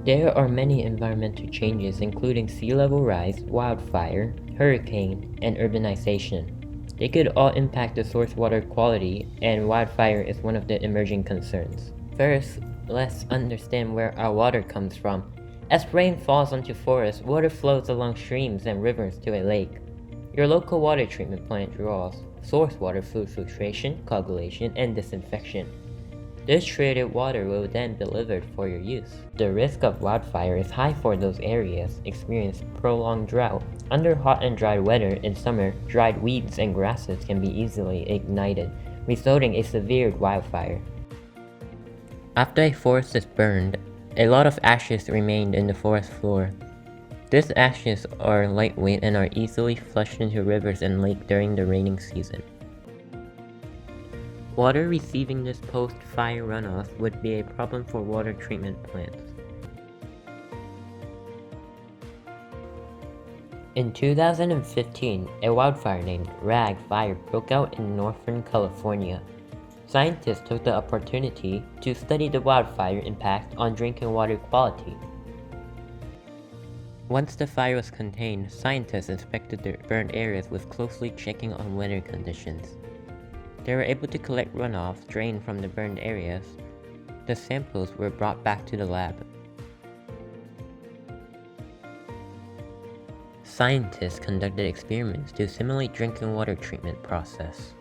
There are many environmental changes including sea level rise, wildfire, hurricane, and urbanization. They could all impact the source water quality, and wildfire is one of the emerging concerns. First, let's understand where our water comes from. As rain falls onto forests, water flows along streams and rivers to a lake. Your local water treatment plant draws source water through filtration, coagulation, and disinfection. This treated water will then be delivered for your use. The risk of wildfire is high for those areas experiencing prolonged drought. Under hot and dry weather in summer, dried weeds and grasses can be easily ignited, resulting in a severe wildfire. After a forest is burned, a lot of ashes remain in the forest floor. These ashes are lightweight and are easily flushed into rivers and lakes during the raining season. Water receiving this post-fire runoff would be a problem for water treatment plants. In 2015, a wildfire named Wildfire broke out in Northern California. Scientists took the opportunity to study the wildfire impact on drinking water quality. Once the fire was contained, scientists inspected the burned areas with closely checking on weather conditions. They were able to collect runoff drained from the burned areas. The samples were brought back to the lab. Scientists conducted experiments to simulate drinking water treatment process.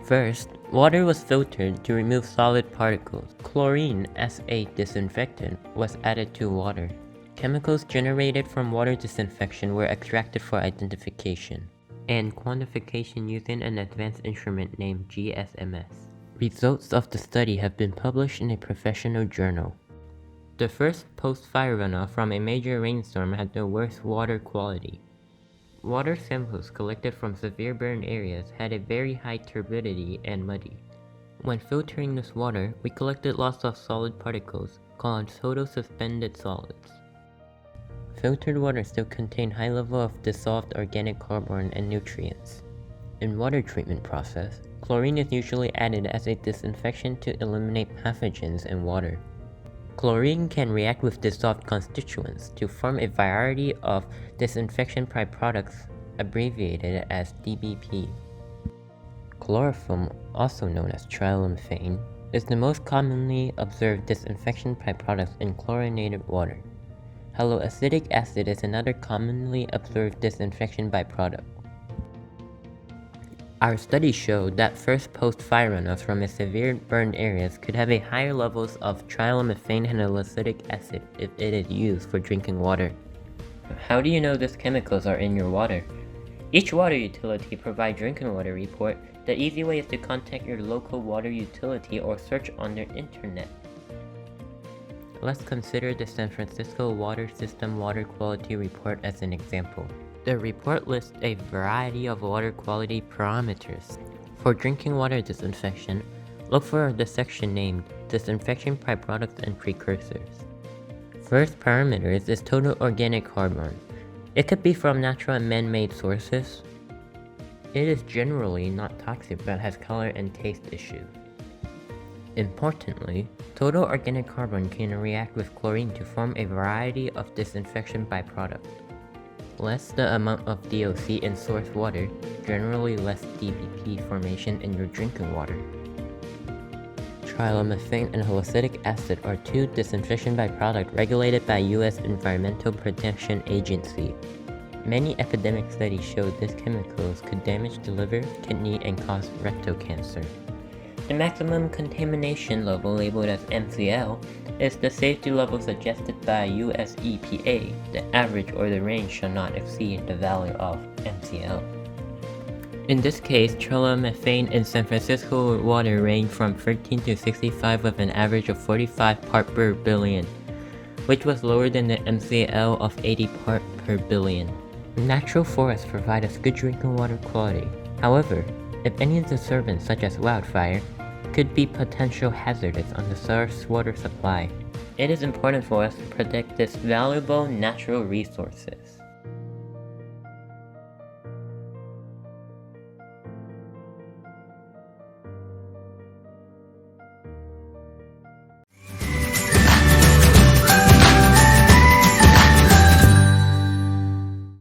First, water was filtered to remove solid particles. Chlorine, as a disinfectant, was added to water. Chemicals generated from water disinfection were extracted for identification and quantification using an advanced instrument named GSMS. Results of the study have been published in a professional journal. The first post-fire runoff from a major rainstorm had the worst water quality. Water samples collected from severe burned areas had a very high turbidity and muddy. When filtering this water, we collected lots of solid particles called total suspended solids. Filtered water still contains high level of dissolved organic carbon and nutrients. In water treatment process, chlorine is usually added as a disinfectant to eliminate pathogens in water. Chlorine can react with dissolved constituents to form a variety of disinfection byproducts abbreviated as DBP. Chloroform, also known as trialumphane, is the most commonly observed disinfection byproduct in chlorinated water. Haloacetic acid is another commonly observed disinfection byproduct. Our study showed that first post-fire runoffs from a severe burned areas could have a higher levels of trialumphane and haloacetic acid if it is used for drinking water. How do you know these chemicals are in your water? Each water utility provides drinking water report. The easy way is to contact your local water utility or search on their internet. Let's consider the San Francisco Water System Water Quality Report as an example. The report lists a variety of water quality parameters. For drinking water disinfection, look for the section named Disinfection Byproducts and Precursors. First parameter is total organic carbon. It could be from natural and man-made sources. It is generally not toxic but has color and taste issues. Importantly, total organic carbon can react with chlorine to form a variety of disinfection byproducts. Less the amount of DOC in source water, generally less DBP formation in your drinking water. Trialumphane and haloacetic acid are two disinfection byproducts regulated by U.S. Environmental Protection Agency. Many epidemic studies show these chemicals could damage the liver, kidney, and cause rectal cancer. The maximum contamination level, labeled as MCL, is the safety level suggested by US EPA. The average or the range shall not exceed the value of MCL. In this case, trialumphane in San Francisco water range from 13 to 65 with an average of 45 part per billion, which was lower than the MCL of 80 part per billion. Natural forests provide us good drinking water quality. However, if any disturbance such as wildfire could be potential hazardous on the source water supply, it is important for us to protect these valuable natural resources.